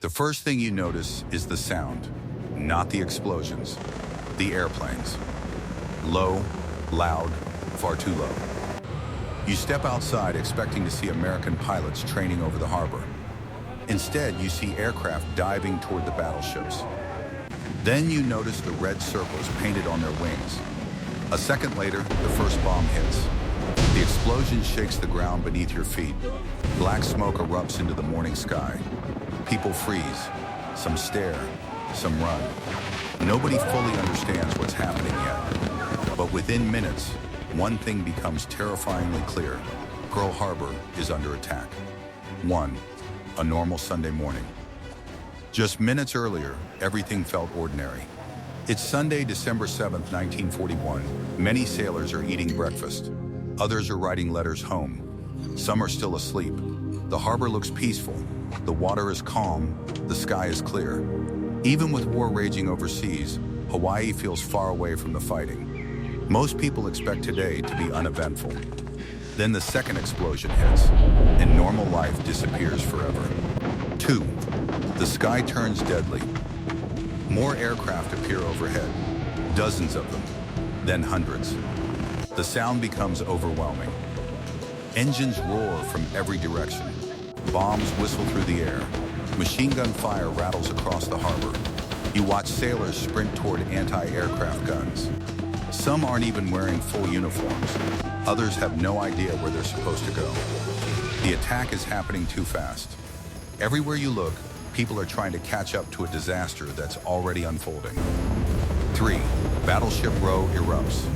The first thing you notice is the sound, not the explosions. The airplanes. Low, loud, far too low. You step outside expecting to see American pilots training over the harbor. Instead, you see aircraft diving toward the battleships. Then you notice the red circles painted on their wings. A second later, the first bomb hits. The explosion shakes the ground beneath your feet. Black smoke erupts into the morning sky. People freeze. Some stare. Some run. Nobody fully understands what's happening yet. But within minutes, one thing becomes terrifyingly clear. Pearl Harbor is under attack. 1. A normal Sunday morning. Just minutes earlier, everything felt ordinary. It's Sunday, December 7th, 1941. Many sailors are eating breakfast. Others are writing letters home. Some are still asleep. The harbor looks peaceful. The water is calm. The sky is clear. Even with war raging overseas, Hawaii feels far away from the fighting. Most people expect today to be uneventful. Then the second explosion hits, and normal life disappears forever. 2. The sky turns deadly. More aircraft appear overhead, dozens of them, then hundreds. The sound becomes overwhelming. Engines roar from every direction. Bombs whistle through the air. Machine gun fire rattles across the harbor. You watch sailors sprint toward anti-aircraft guns. Some aren't even wearing full uniforms. Others have no idea where they're supposed to go. The attack is happening too fast. Everywhere you look, people are trying to catch up to a disaster that's already unfolding. 3. Battleship Row erupts.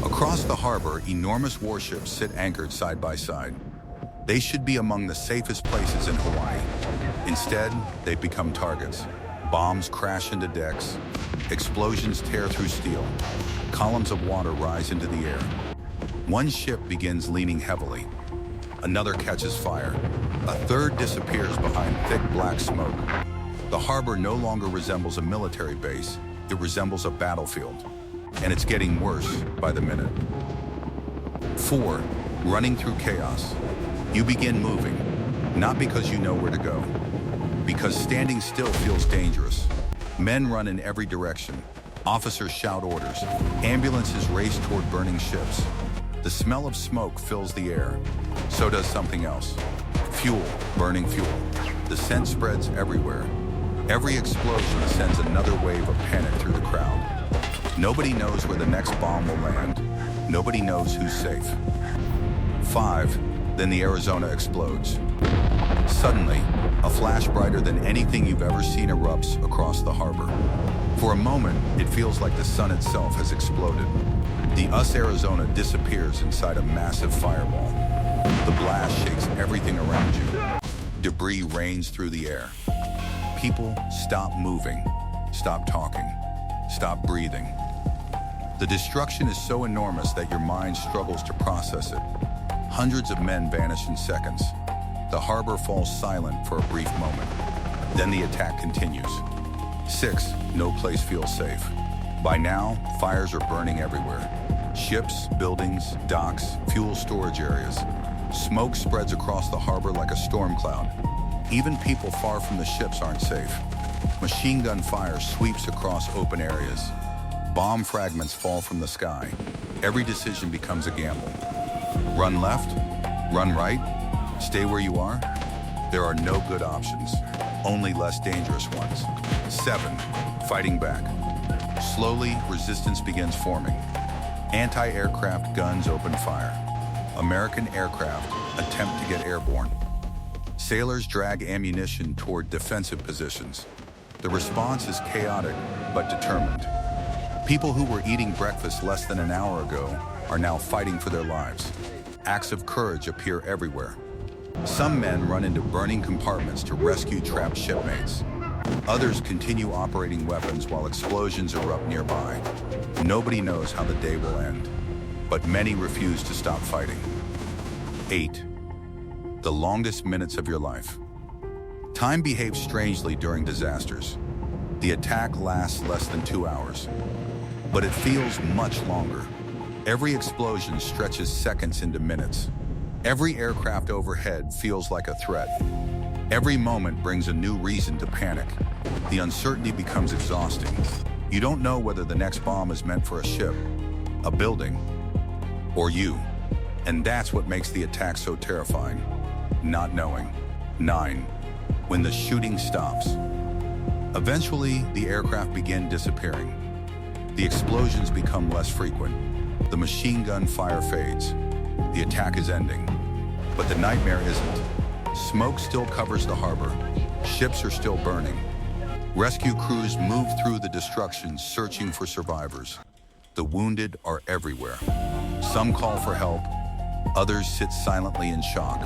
Across the harbor, enormous warships sit anchored side by side. They should be among the safest places in Hawaii. Instead, they've become targets. Bombs crash into decks. Explosions tear through steel. Columns of water rise into the air. One ship begins leaning heavily. Another catches fire. A third disappears behind thick black smoke. The harbor no longer resembles a military base. It resembles a battlefield. And it's getting worse by the minute. 4. Running through chaos. You begin moving, not because you know where to go, because standing still feels dangerous. Men run in every direction. Officers shout orders. Ambulances race toward burning ships. The smell of smoke fills the air. So does something else. Fuel, burning fuel. The scent spreads everywhere. Every explosion sends another wave of panic through the crowd. Nobody knows where the next bomb will land. Nobody knows who's safe. 5. Then the Arizona explodes. Suddenly, a flash brighter than anything you've ever seen erupts across the harbor. For a moment, it feels like the sun itself has exploded. The US Arizona disappears inside a massive fireball. The blast shakes everything around you. Debris rains through the air. People stop moving, stop talking, stop breathing. The destruction is so enormous that your mind struggles to process it. Hundreds of men vanish in seconds. The harbor falls silent for a brief moment. Then the attack continues. 6. No place feels safe. By now, fires are burning everywhere. Ships, buildings, docks, fuel storage areas. Smoke spreads across the harbor like a storm cloud. Even people far from the ships aren't safe. Machine gun fire sweeps across open areas. Bomb fragments fall from the sky. Every decision becomes a gamble. Run left? Run right? Stay where you are? There are no good options, only less dangerous ones. 7. Fighting back. Slowly, resistance begins forming. Anti-aircraft guns open fire. American aircraft attempt to get airborne. Sailors drag ammunition toward defensive positions. The response is chaotic but determined. People who were eating breakfast less than an hour ago are now fighting for their lives. Acts of courage appear everywhere. Some men run into burning compartments to rescue trapped shipmates. Others continue operating weapons while explosions erupt nearby. Nobody knows how the day will end, but many refuse to stop fighting. 8. The longest minutes of your life. Time behaves strangely during disasters. The attack lasts less than 2 hours, but it feels much longer. Every explosion stretches seconds into minutes. Every aircraft overhead feels like a threat. Every moment brings a new reason to panic. The uncertainty becomes exhausting. You don't know whether the next bomb is meant for a ship, a building, or you. And that's what makes the attack so terrifying. Not knowing. 9. When the shooting stops. Eventually, the aircraft begin disappearing. The explosions become less frequent. The machine gun fire fades. The attack is ending. But the nightmare isn't. Smoke still covers the harbor. Ships are still burning. Rescue crews move through the destruction searching for survivors. The wounded are everywhere. Some call for help. Others sit silently in shock.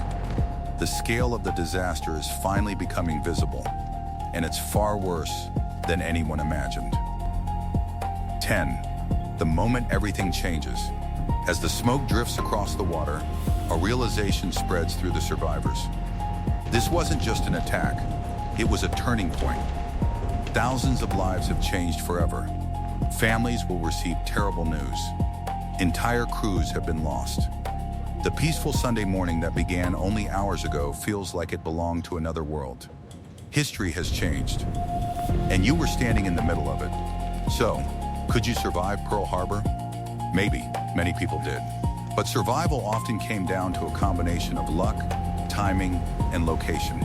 The scale of the disaster is finally becoming visible, and it's far worse than anyone imagined. 10. The moment everything changes. As the smoke drifts across the water, a realization spreads through the survivors. This wasn't just an attack, it was a turning point. Thousands of lives have changed forever. Families will receive terrible news. Entire crews have been lost. The peaceful Sunday morning that began only hours ago feels like it belonged to another world. History has changed, and you were standing in the middle of it. So, could you survive Pearl Harbor? Maybe, many people did. But survival often came down to a combination of luck, timing, and location.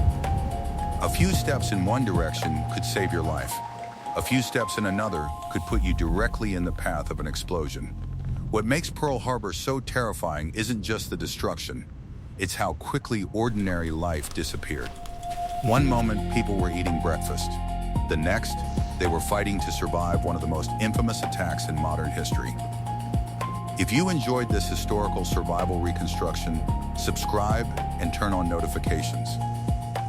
A few steps in one direction could save your life. A few steps in another could put you directly in the path of an explosion. What makes Pearl Harbor so terrifying isn't just the destruction, it's how quickly ordinary life disappeared. One moment, people were eating breakfast. The next, they were fighting to survive one of the most infamous attacks in modern history. If you enjoyed this historical survival reconstruction, subscribe and turn on notifications.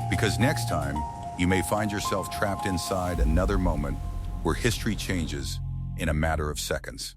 Because next time, you may find yourself trapped inside another moment where history changes in a matter of seconds.